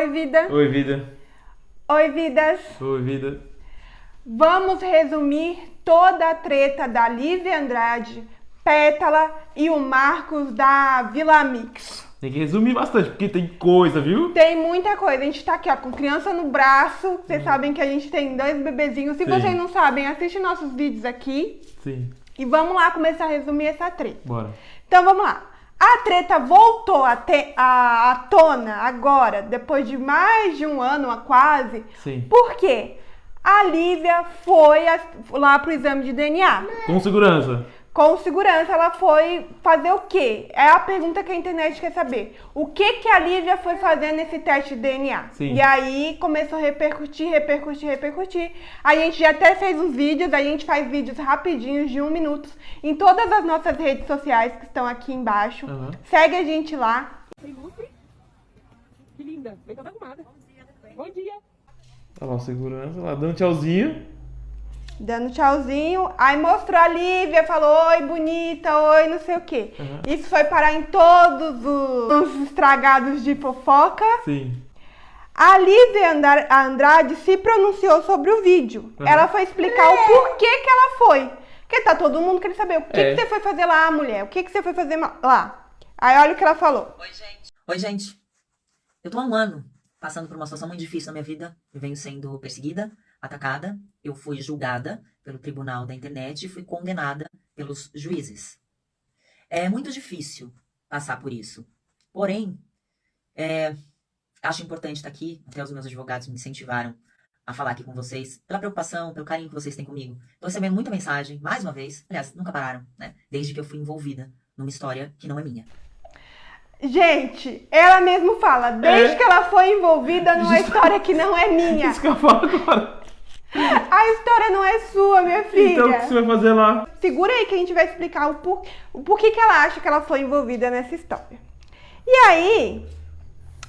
Oi, vida. Oi, vida. Oi, vidas. Oi, vida. Vamos resumir toda a treta da Lívia Andrade, Pétala e o Marcos da Vila Mix. Tem que resumir bastante, porque tem coisa, viu? Tem muita coisa. A gente tá aqui, ó, com criança no braço. Vocês sabem que a gente tem 2 bebezinhos. Se Sim. vocês não sabem, assiste nossos vídeos aqui. Sim. E vamos lá começar a resumir essa treta. Bora. Então vamos lá. A treta voltou à tona agora, depois de mais de um ano, quase. Sim. Por quê? A Lívia foi lá pro exame de DNA. Com segurança. Com segurança, ela foi fazer o quê? É a pergunta que a internet quer saber. O que a Lívia foi fazer nesse teste de DNA? Sim. E aí começou a repercutir. A gente já até fez uns vídeos, a gente faz vídeos rapidinhos de 1 minuto em todas as nossas redes sociais que estão aqui embaixo. Uhum. Segue a gente lá. Que linda, bem toda arrumada. Bom dia. Olha lá, segurança, lá dando tchauzinho. Dando tchauzinho, aí mostrou a Lívia, falou oi bonita, oi não sei o quê. Uhum. Isso foi parar em todos os estragados de fofoca. Sim. A Lívia Andrade se pronunciou sobre o vídeo. Uhum. Ela foi explicar o porquê que ela foi. Porque tá todo mundo querendo saber o que você foi fazer lá, mulher. O que você foi fazer lá. Aí olha o que ela falou. Oi, gente. Eu tô há um ano passando por uma situação muito difícil na minha vida. Eu venho sendo perseguida, atacada. Eu fui julgada pelo tribunal da internet e fui condenada pelos juízes. É muito difícil passar por isso. Porém, acho importante estar aqui. Até os meus advogados me incentivaram a falar aqui com vocês, pela preocupação, pelo carinho que vocês têm comigo. Tô recebendo muita mensagem, mais uma vez. Aliás, nunca pararam, né? Desde que eu fui envolvida numa história que não é minha. Gente, ela mesmo fala, desde que ela foi envolvida numa história que não é minha. Isso que eu falo agora. A história não é sua, minha filha. Então, o que você vai fazer lá? Segura aí que a gente vai explicar o porquê que ela acha que ela foi envolvida nessa história. E aí,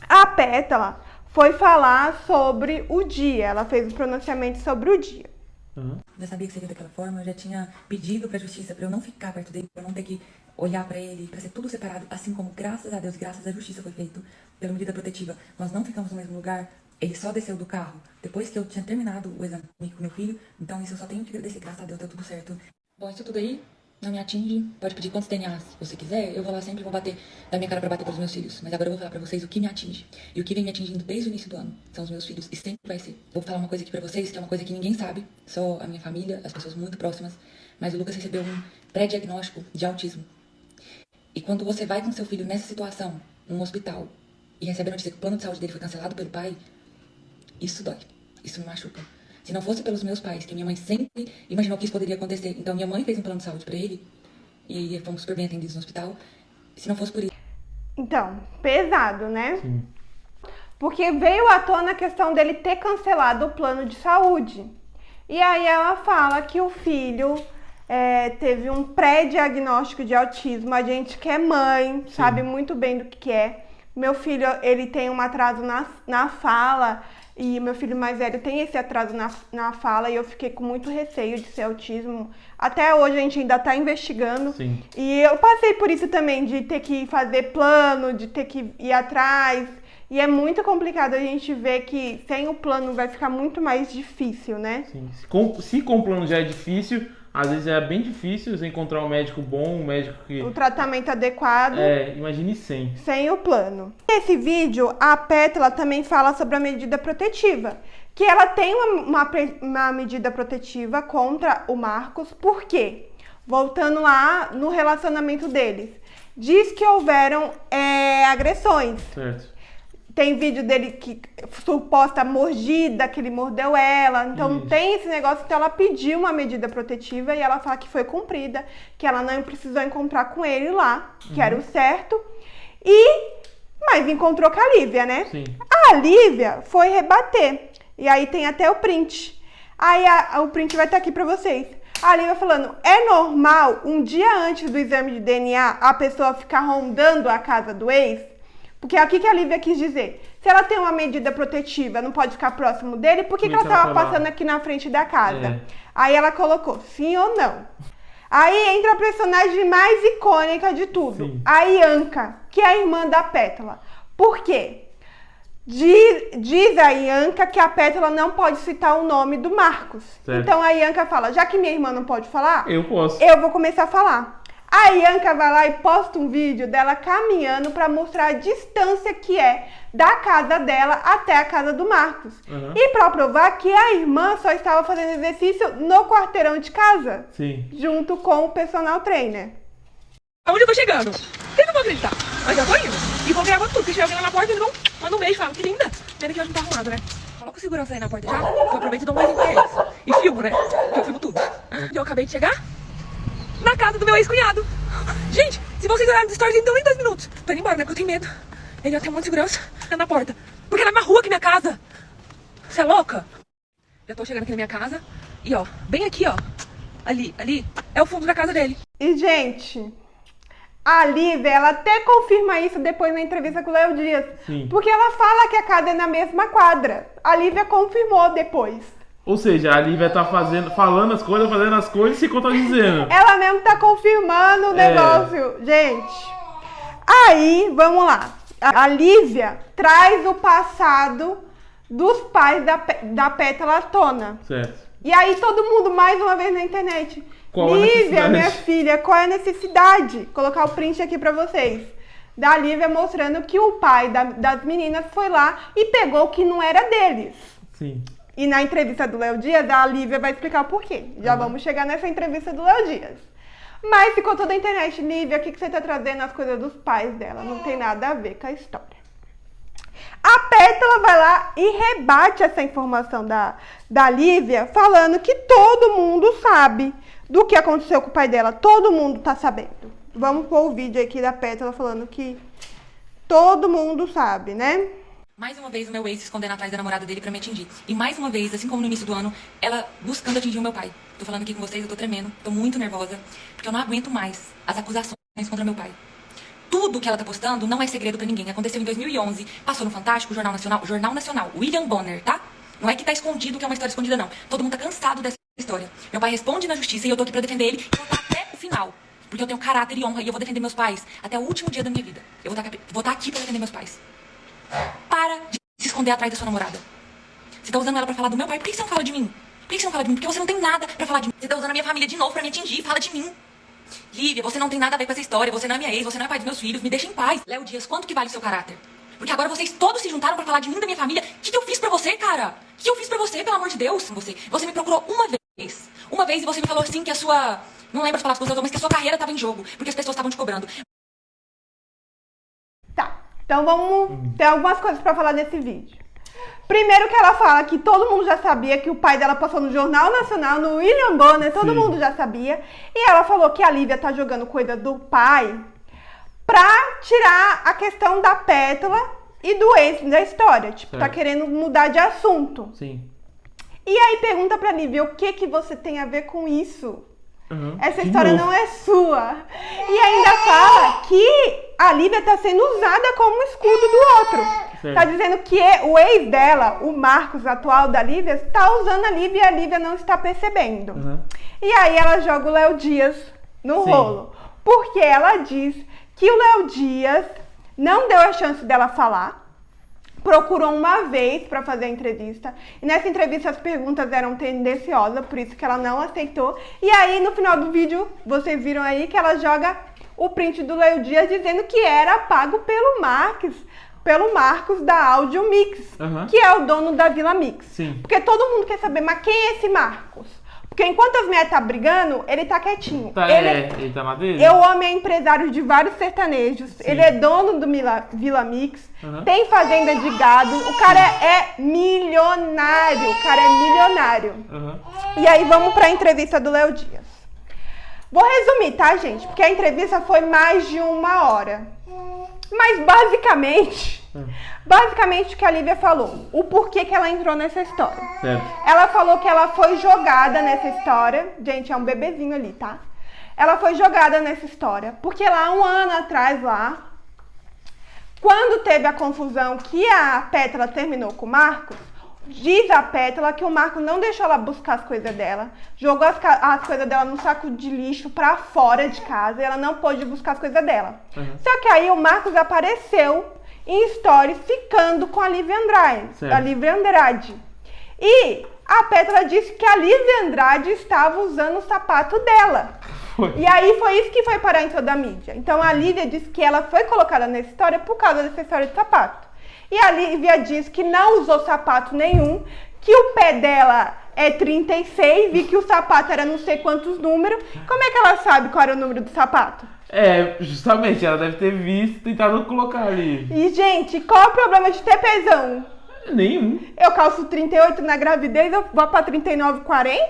a Pétala foi falar sobre o dia. Ela fez um pronunciamento sobre o dia. Uhum. Já sabia que seria daquela forma, eu já tinha pedido pra justiça pra eu não ficar perto dele, pra eu não ter que olhar pra ele, pra ser tudo separado, assim como, graças a Deus, graças à justiça foi feito pela medida protetiva. Nós não ficamos no mesmo lugar, ele só desceu do carro depois que eu tinha terminado o exame com meu filho, então isso eu só tenho que agradecer, graças a Deus, deu tudo certo. Bom, isso tudo aí não me atinge, pode pedir quantos DNAs você quiser, eu vou lá sempre, vou bater da minha cara pra bater pelos meus filhos, mas agora eu vou falar pra vocês o que me atinge, e o que vem me atingindo desde o início do ano, são os meus filhos, e sempre vai ser. Vou falar uma coisa aqui pra vocês, que é uma coisa que ninguém sabe, só a minha família, as pessoas muito próximas, mas o Lucas recebeu um pré-diagnóstico de autismo. E quando você vai com seu filho nessa situação, num hospital, e recebe a notícia que o plano de saúde dele foi cancelado pelo pai, isso dói, isso me machuca. Se não fosse pelos meus pais, que minha mãe sempre imaginou que isso poderia acontecer, então minha mãe fez um plano de saúde pra ele, e fomos super bem atendidos no hospital, se não fosse por isso... Então, pesado, né? Sim. Porque veio à tona a questão dele ter cancelado o plano de saúde. E aí ela fala que o filho teve um pré-diagnóstico de autismo. A gente que é mãe, sabe muito bem do que é. Meu filho, ele tem um atraso na fala, e meu filho mais velho tem esse atraso na fala, e eu fiquei com muito receio de ser autismo. Até hoje a gente ainda tá investigando. Sim. E eu passei por isso também, de ter que fazer plano, de ter que ir atrás. E é muito complicado a gente ver que sem o plano vai ficar muito mais difícil, né? Sim. Se com o plano já é difícil, às vezes é bem difícil você encontrar um médico bom, um médico que... O tratamento adequado. Imagine sem. Sem o plano. Nesse vídeo, a Pétala também fala sobre a medida protetiva. Que ela tem uma medida protetiva contra o Marcos. Por quê? Voltando lá no relacionamento deles. Diz que houveram agressões. Certo. Tem vídeo dele que suposta mordida, que ele mordeu ela. Então tem esse negócio, então ela pediu uma medida protetiva e ela fala que foi cumprida, que ela não precisou encontrar com ele lá, que era o certo. Mas encontrou com a Lívia, né? Sim. A Lívia foi rebater. E aí tem até o print. Aí o print vai estar aqui pra vocês. A Lívia falando, é normal um dia antes do exame de DNA a pessoa ficar rondando a casa do ex? Porque aqui que a Lívia quis dizer, se ela tem uma medida protetiva, não pode ficar próximo dele, por que ela estava passando aqui na frente da casa? Aí ela colocou, sim ou não. Aí entra a personagem mais icônica de tudo, a Ianca, que é a irmã da Pétala. Por quê? Diz a Ianca que a Pétala não pode citar o nome do Marcos. Certo. Então a Ianca fala, já que minha irmã não pode falar, Eu posso. eu vou começar a falar. A Ianca vai lá e posta um vídeo dela caminhando para mostrar a distância que é da casa dela até a casa do Marcos. Uhum. E para provar que a irmã só estava fazendo exercício no quarteirão de casa, Sim. junto com o personal trainer. Aonde eu tô chegando? Vocês não vão acreditar. Mas eu tô indo. E vou ganhar tudo. Se chegar alguém lá na porta, eles vão mandar um beijo e falam, que linda. Pena que hoje não tá arrumado, né? Coloca o segurança aí na porta já. Eu aproveito e dou um beijinho pra eles. E filmo, né? Porque eu filmo tudo. E eu acabei de chegar na casa do meu ex-cunhado. Gente, se vocês olharem nos stories, então nem 2 minutos. Tô indo embora, né? Porque eu tenho medo. Ele já tem um monte de segurança na porta. Porque é na mesma rua que minha casa. Você é louca? Já tô chegando aqui na minha casa. E ó, bem aqui, ó. Ali é o fundo da casa dele. E, gente, a Lívia, ela até confirma isso depois na entrevista com o Léo Dias. Sim. Porque ela fala que a casa é na mesma quadra. A Lívia confirmou depois. Ou seja, a Lívia tá falando as coisas, fazendo as coisas e se contradizendo. Ela mesmo tá confirmando o negócio. Gente, aí, vamos lá. A Lívia traz o passado dos pais da Pétala à tona. Certo. E aí todo mundo, mais uma vez na internet, Qual a Lívia, necessidade? minha filha, qual é a necessidade? Vou colocar o print aqui pra vocês. Da Lívia mostrando que o pai das meninas foi lá e pegou o que não era deles. Sim. E na entrevista do Léo Dias, a Lívia vai explicar o porquê. Já vamos chegar nessa entrevista do Léo Dias. Mas ficou toda a internet, Lívia, o que você tá trazendo as coisas dos pais dela? Não tem nada a ver com a história. A Pétala vai lá e rebate essa informação da Lívia, falando que todo mundo sabe do que aconteceu com o pai dela. Todo mundo tá sabendo. Vamos pôr o vídeo aqui da Pétala falando que todo mundo sabe, né? Mais uma vez o meu ex se escondendo atrás da namorada dele pra me atingir. E mais uma vez, assim como no início do ano, ela buscando atingir o meu pai. Tô falando aqui com vocês, eu tô tremendo, tô muito nervosa, porque eu não aguento mais as acusações contra meu pai. Tudo que ela tá postando não é segredo pra ninguém. Aconteceu em 2011, passou no Fantástico, Jornal Nacional, William Bonner, tá? Não é que tá escondido, que é uma história escondida, não. Todo mundo tá cansado dessa história. Meu pai responde na justiça e eu tô aqui pra defender ele, e vou estar até o final. Porque eu tenho caráter e honra e eu vou defender meus pais até o último dia da minha vida. Eu vou estar aqui pra defender meus pais. Para de se esconder atrás da sua namorada. Você tá usando ela pra falar do meu pai. Por que você não fala de mim? Por que você não fala de mim? Porque você não tem nada pra falar de mim. Você tá usando a minha família de novo pra me atingir. Fala de mim. Lívia, você não tem nada a ver com essa história. Você não é minha ex, você não é pai dos meus filhos. Me deixa em paz. Léo Dias, quanto que vale o seu caráter? Porque agora vocês todos se juntaram pra falar de mim, da minha família. O que eu fiz pra você, cara? O que eu fiz pra você, pelo amor de Deus? Você me procurou uma vez. Uma vez e você me falou assim que a sua... Não lembro as palavras que você usou, mas que a sua carreira tava em jogo. Porque as pessoas estavam te cobrando. Tá, então vamos ter algumas coisas pra falar desse vídeo. Primeiro que ela fala que todo mundo já sabia que o pai dela passou no Jornal Nacional, no William Bonner, todo mundo já sabia. E ela falou que a Lívia tá jogando coisa do pai pra tirar a questão da Pétala e do ex da história. Tipo, tá querendo mudar de assunto. Sim. E aí pergunta pra Lívia, o que você tem a ver com isso? Uhum. Essa De história novo. não é sua. E ainda fala que a Lívia tá sendo usada como escudo do outro. Certo. Tá dizendo que o ex dela, o Marcos atual da Lívia, tá usando a Lívia e a Lívia não está percebendo. Uhum. E aí ela joga o Léo Dias no Sim. rolo. Porque ela diz que o Léo Dias não deu a chance dela falar. Procurou uma vez para fazer a entrevista. E nessa entrevista as perguntas eram tendenciosas, por isso que ela não aceitou. E aí no final do vídeo, vocês viram aí que ela joga o print do Léo Dias dizendo que era pago pelo Marcos da Audio Mix, que é o dono da Vila Mix. Sim. Porque todo mundo quer saber, mas quem é esse Marcos? Porque enquanto as mulheres tá brigando, ele tá quietinho. Ele tá na dele? O homem é empresário de vários sertanejos. Sim. Ele é dono do Vila Mix. Tem fazenda de gado. O cara é milionário. E aí vamos pra entrevista do Léo Dias. Vou resumir, tá, gente? Porque a entrevista foi mais de 1 hora. Mas basicamente o que a Lívia falou, o porquê que ela entrou nessa história. Certo. Ela falou que ela foi jogada nessa história. Gente, é um bebezinho ali, tá? Ela foi jogada nessa história porque lá 1 ano atrás, quando teve a confusão que a Pétala terminou com o Marcos, diz a Pétala que o Marcos não deixou ela buscar as coisas dela, jogou as coisas dela no saco de lixo pra fora de casa e ela não pôde buscar as coisas dela. Só que aí o Marcos apareceu em stories ficando com a Lívia Andrade. Certo. A Lívia Andrade. E a Pétala disse que a Lívia Andrade estava usando o sapato dela. Foi. E aí foi isso que foi parar em toda a mídia. Então a Lívia disse que ela foi colocada nessa história por causa dessa história de sapato. E a Lívia disse que não usou sapato nenhum, que o pé dela é 36 e que o sapato era não sei quantos números. Como é que ela sabe qual era o número do sapato? Justamente, ela deve ter visto e tentado colocar ali. E, gente, qual é o problema de ter pezão? Nenhum. Eu calço 38 na gravidez, eu vou pra 39, 40?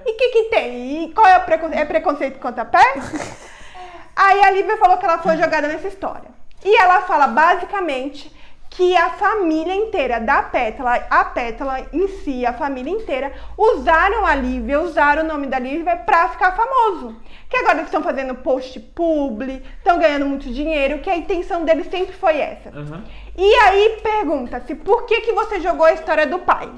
E o que tem? E qual é o preconceito? É preconceito contra pé? Aí a Lívia falou que ela foi jogada nessa história. E ela fala, basicamente, que a família inteira da Pétala, a Pétala em si, a família inteira, usaram a Lívia, usaram o nome da Lívia pra ficar famoso. Que agora eles estão fazendo post publi, estão ganhando muito dinheiro, que a intenção deles sempre foi essa. Uhum. E aí pergunta-se, por que você jogou a história do pai?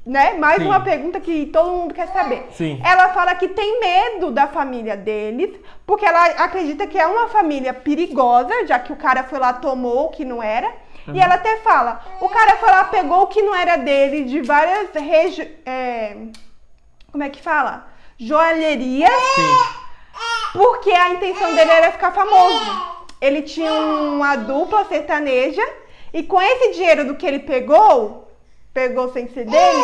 Né? Mais Sim. uma pergunta que todo mundo quer saber. Sim. Ela fala que tem medo da família deles, porque ela acredita que é uma família perigosa, já que o cara foi lá, tomou o que não era. E ela até fala, o cara foi lá, pegou o que não era dele, de várias como é que fala? Joalherias. Sim. Porque a intenção dele era ficar famoso. Ele tinha uma dupla sertaneja e com esse dinheiro do que ele pegou sem ser dele,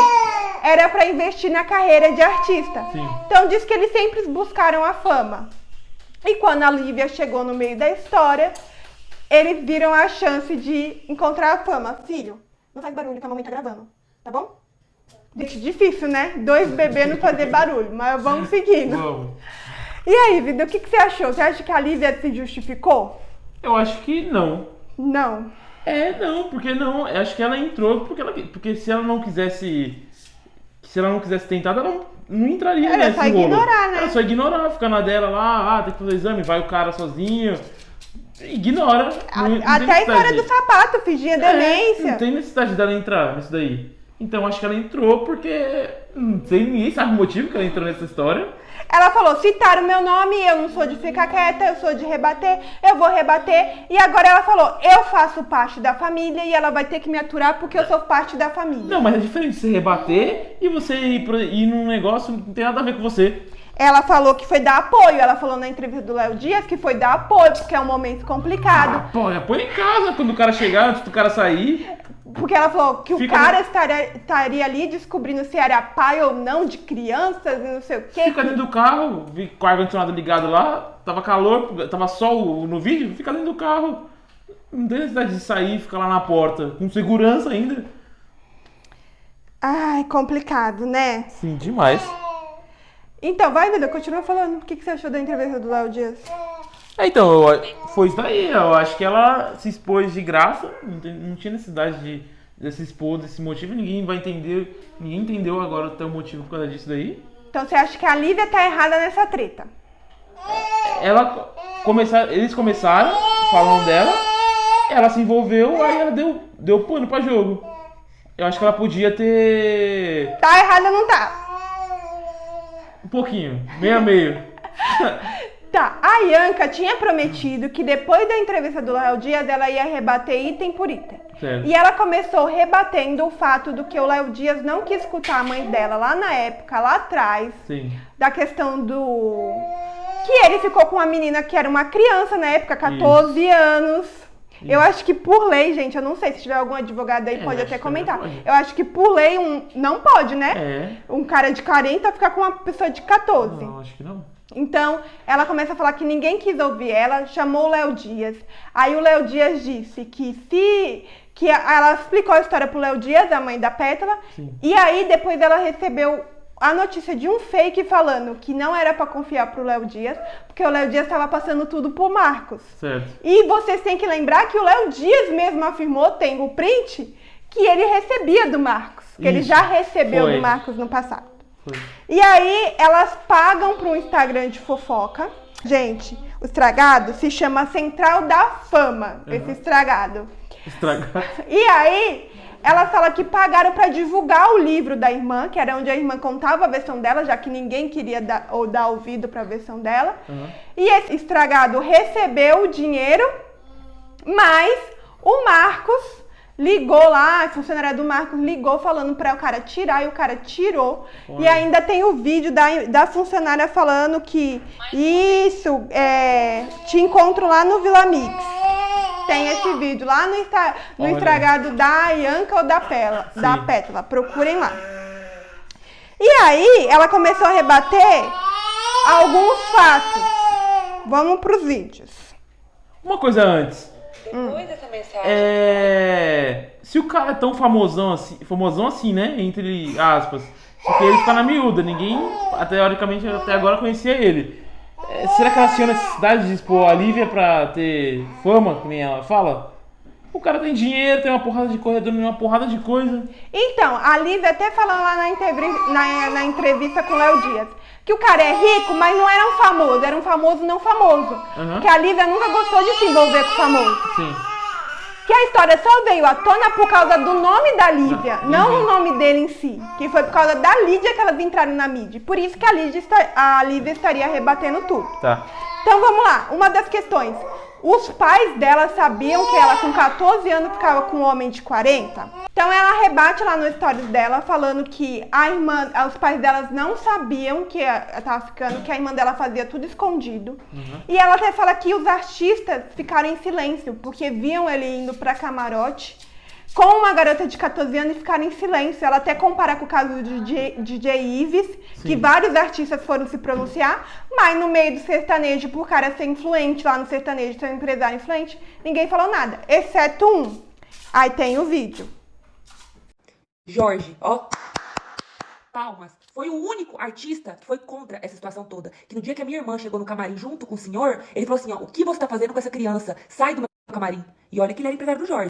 era pra investir na carreira de artista. Sim. Então diz que eles sempre buscaram a fama. E quando a Lívia chegou no meio da história, eles viram a chance de encontrar a fama. Filho, não faz barulho que a mamãe tá gravando, tá bom? Gente, difícil, né? 2 bebês não fazer barulho, mas vamos seguindo. Vamos. E aí, Vida, o que você achou? Você acha que a Lívia se justificou? Eu acho que não. Não. Não, porque não. Eu acho que ela entrou porque se ela não quisesse. Se ela não quisesse tentar, ela não entraria Era nesse só rolo. ignorar, né? Era só ignorar, ficar na dela lá, tem que fazer exame, vai o cara sozinho. Ignora. Não tem Até a necessidade. história do sapato, fingia demência. Não tem necessidade dela entrar nisso daí. Então acho que ela entrou porque. Não sei, ninguém sabe o motivo que ela entrou nessa história. Ela falou, citaram meu nome, eu não sou de ficar quieta, eu sou de rebater, eu vou rebater. E agora ela falou, eu faço parte da família e ela vai ter que me aturar porque eu sou parte da família. Não, mas é diferente você rebater e você ir num negócio que não tem nada a ver com você. Ela falou que foi dar apoio, ela falou na entrevista do Léo Dias que foi dar apoio, porque é um momento complicado. Põe em casa quando o cara chegar, antes do cara sair. Porque ela falou que Fica o cara estaria ali descobrindo se era pai ou não de crianças e não sei o quê. Fica dentro do carro, vi com o ar-condicionado ligado lá, tava calor, tava sol no vídeo, fica dentro do carro. Não tem necessidade de sair e ficar lá na porta, com segurança ainda. Ai, complicado, né? Sim, demais. Então, vai, Vida, continua falando. O que você achou da entrevista do Léo Dias? Então, foi isso daí. Eu acho que ela se expôs de graça. Não tinha necessidade de se expor desse motivo. Ninguém vai entender. Ninguém entendeu agora até o motivo por causa disso daí. Então, você acha que a Lívia tá errada nessa treta? Eles começaram falando dela. Ela se envolveu, aí ela deu pano pra jogo. Eu acho que ela podia ter... Tá errada ou não tá? Um pouquinho, meio a meio. Tá, a Ianca tinha prometido que depois da entrevista do Léo Dias ela ia rebater item por item. Certo. E ela começou rebatendo o fato do que o Léo Dias não quis escutar a mãe dela lá na época, lá atrás. Sim. Da questão do... que ele ficou com uma menina que era uma criança na época, 14 anos. Eu acho que por lei, gente, eu não sei se tiver algum advogado aí, pode até comentar. Eu acho que por lei não pode, né? Um cara de 40 ficar com uma pessoa de 14. Não, acho que não. Então, ela começa a falar que ninguém quis ouvir ela, chamou o Léo Dias. Aí o Léo Dias disse que ela explicou a história pro Léo Dias, a mãe da Pétala. Sim. E aí depois ela recebeu a notícia de um fake falando que não era pra confiar pro Léo Dias, porque o Léo Dias estava passando tudo pro Marcos. Certo. E vocês têm que lembrar que o Léo Dias mesmo afirmou, tem o print, que ele recebia do Marcos. Que ele já recebeu do Marcos no passado. Foi. E aí elas pagam para um Instagram de fofoca. Gente, o estragado se chama Central da Fama, esse estragado. Estragado. E aí ela fala que pagaram para divulgar o livro da irmã, que era onde a irmã contava a versão dela, já que ninguém queria dar ouvido para a versão dela. E esse estragado recebeu o dinheiro, mas O Marcos ligou lá, a funcionária do Marcos ligou falando para o cara tirar e o cara tirou. Olha. E ainda tem o vídeo da funcionária falando que isso, te encontro lá no Vila Mix. Tem esse vídeo lá no estragado da Ianca ou da Pétala. Procurem lá. E aí, ela começou a rebater alguns fatos. Vamos pros vídeos. Uma coisa antes. Depois dessa mensagem. Se o cara é tão famosão assim, né? Entre aspas. Porque ele fica na miúda. Ninguém, teoricamente, até agora conhecia ele. Será que ela tinha necessidade de expor a Lívia pra ter fama, que nem ela fala? O cara tem dinheiro, tem uma porrada de corredor, uma porrada de coisa. Então, a Lívia até falou lá na entrevista com o Léo Dias que o cara é rico, mas não era um famoso, era um famoso não famoso. Porque a Lívia nunca gostou de se envolver com o famoso. Sim. Que a história só veio à tona por causa do nome da Lívia, não o nome dele em si. Que foi por causa da Lídia que elas entraram na mídia. Por isso que a Lívia estaria rebatendo tudo. Tá. Então vamos lá, uma das questões. Os pais dela sabiam que ela com 14 anos ficava com um homem de 40? Então ela rebate lá no stories dela falando que os pais delas não sabiam que ela tava ficando, que a irmã dela fazia tudo escondido. E ela até fala que os artistas ficaram em silêncio, porque viam ele indo pra camarote com uma garota de 14 anos e ficaram em silêncio. Ela até compara com o caso do DJ Ives, que vários artistas foram se pronunciar, mas no meio do sertanejo, por cara ser influente lá no sertanejo, ser um empresário influente, ninguém falou nada, exceto um. Aí tem o vídeo. Jorge, ó, palmas. Foi o único artista que foi contra essa situação toda. Que no dia que a minha irmã chegou no camarim junto com o senhor, ele falou assim, ó, o que você tá fazendo com essa criança? Sai do meu camarim. E olha que ele era empresário do Jorge.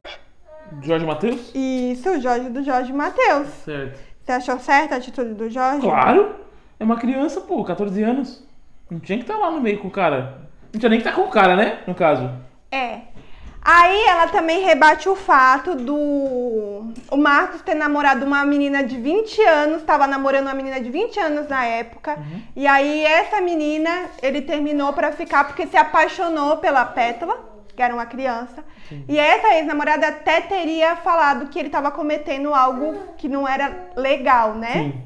Jorge Mateus? Isso, o Jorge Mateus. Certo. Você achou certa a atitude do Jorge? Claro! É uma criança, pô, 14 anos. Não tinha que estar lá no meio com o cara. Não tinha nem que estar com o cara, né? No caso. Aí ela também rebate o fato o Marcos ter namorado uma menina de 20 anos, estava namorando uma menina de 20 anos na época. E aí essa menina, ele terminou pra ficar porque se apaixonou pela Pétala, que era uma criança. E essa ex-namorada até teria falado que ele estava cometendo algo que não era legal, né? Sim.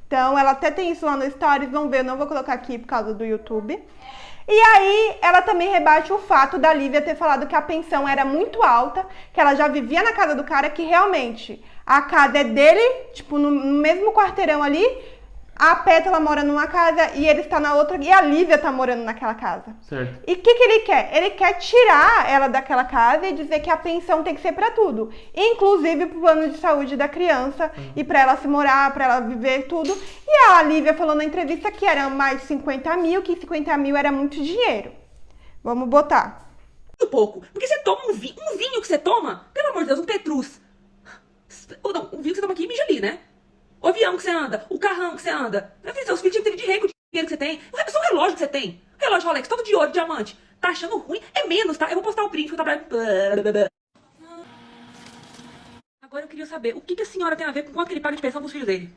Então, ela até tem isso lá no Stories, vamos ver, eu não vou colocar aqui por causa do YouTube. E aí, ela também rebate o fato da Lívia ter falado que a pensão era muito alta, que ela já vivia na casa do cara, que realmente a casa é dele, tipo, no mesmo quarteirão ali. A Pétala mora numa casa e ele está na outra, e a Lívia está morando naquela casa. Certo. E o que ele quer? Ele quer tirar ela daquela casa e dizer que a pensão tem que ser para tudo, inclusive pro plano de saúde da criança e para ela se morar, para ela viver tudo. E a Lívia falou na entrevista que era mais 50 mil, que 50 mil era muito dinheiro. Vamos botar. Muito pouco. Porque você toma um vinho que você toma, pelo amor de Deus, um Petrus. Ou não, um vinho que você toma aqui e mija ali, né? O avião que você anda, o carrão que você anda. Meu filho, seus filhos tinham que ter de rei com o dinheiro que você tem. Só o relógio que você tem. O relógio Rolex, todo de ouro, diamante. Tá achando ruim? É menos, tá? Eu vou postar o print que eu trabalho. Agora eu queria saber, o que a senhora tem a ver com quanto que ele paga de pensão pros filhos dele?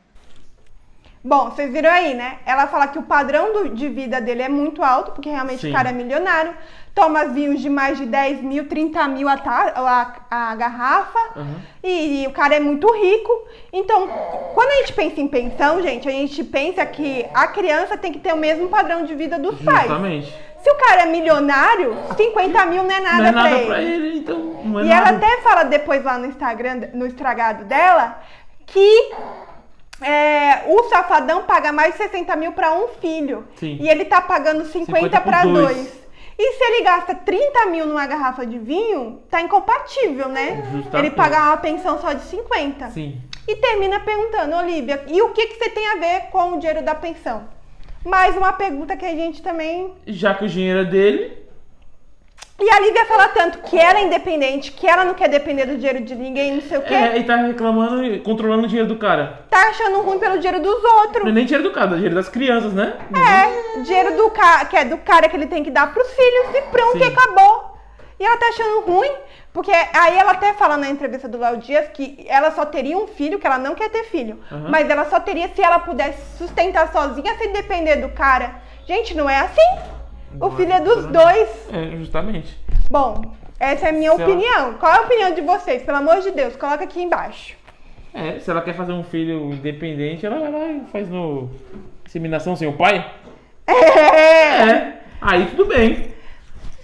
Bom, vocês viram aí, né? Ela fala que o padrão de vida dele é muito alto, porque realmente o cara é milionário. Toma vinhos de mais de 10 mil, 30 mil a garrafa. E o cara é muito rico. Então, quando a gente pensa em pensão, gente, a gente pensa que a criança tem que ter o mesmo padrão de vida dos pais. Justamente. Se o cara é milionário, 50 mil não é nada, pra ele. Então não é e nada. ela até fala depois lá no Instagram, no estragado dela, que o Safadão paga mais de 60 mil para um filho. Sim. E ele tá pagando 50 para dois. E se ele gasta 30 mil numa garrafa de vinho, tá incompatível, né? Justamente. Ele pagar uma pensão só de 50. Sim. E termina perguntando, Olívia, e o que você tem a ver com o dinheiro da pensão? Mais uma pergunta que a gente também... Já que o dinheiro é dele... E a Lívia fala tanto que ela é independente, que ela não quer depender do dinheiro de ninguém, não sei o quê. E tá reclamando e controlando o dinheiro do cara. Tá achando ruim pelo dinheiro dos outros. Não é nem dinheiro do cara, é dinheiro das crianças, né? Dinheiro do cara, que é do cara que ele tem que dar pros filhos e pronto, e acabou. E ela tá achando ruim, porque aí ela até fala na entrevista do Léo Dias que ela só teria um filho, que ela não quer ter filho. Mas ela só teria se ela pudesse sustentar sozinha sem depender do cara. Gente, não é assim. O filho é dos dois. Justamente. Bom, Essa é a minha opinião. Qual é a opinião de vocês? Pelo amor de Deus, coloca aqui embaixo. Se ela quer fazer um filho independente, ela vai lá e faz no inseminação sem o pai. Aí tudo bem.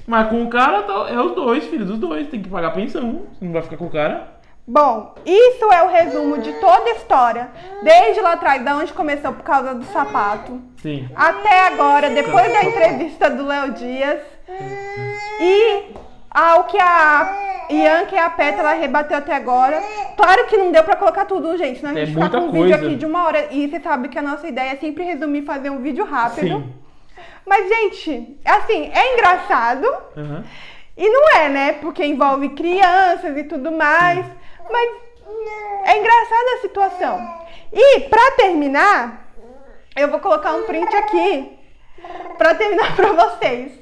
Mas com o cara, é os dois, filho dos dois. Tem que pagar pensão. Você não vai ficar com o cara. Bom, isso é o resumo de toda a história. Desde lá atrás, da onde começou por causa do sapato. Sim. Até agora, depois da entrevista do Léo Dias. E ao que a Ianca e a Pétala rebateu até agora. Claro que não deu pra colocar tudo, gente. Senão a gente ficar com um vídeo aqui de 1 hora. E você sabe que a nossa ideia é sempre resumir, fazer um vídeo rápido. Sim. Mas, gente, assim, é engraçado. E não é, né? Porque envolve crianças e tudo mais. Mas é engraçada a situação. E, pra terminar, eu vou colocar um print aqui. Pra terminar pra vocês.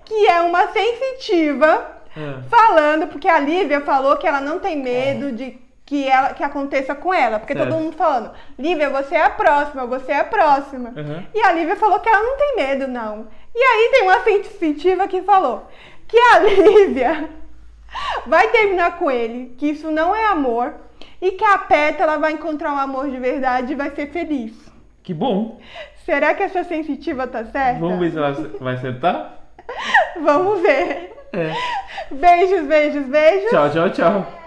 Que é uma sensitiva falando, porque a Lívia falou que ela não tem medo de que aconteça com ela. Porque todo mundo falando, Lívia, você é a próxima, você é a próxima. E a Lívia falou que ela não tem medo, não. E aí tem uma sensitiva que falou que a Lívia vai terminar com ele, que isso não é amor, e que a Pétala vai encontrar um amor de verdade e vai ser feliz. Que bom. Será que essa sensitiva tá certa? Vamos ver se ela vai acertar? Vamos ver. Beijos, beijos, beijos. Tchau, tchau, tchau.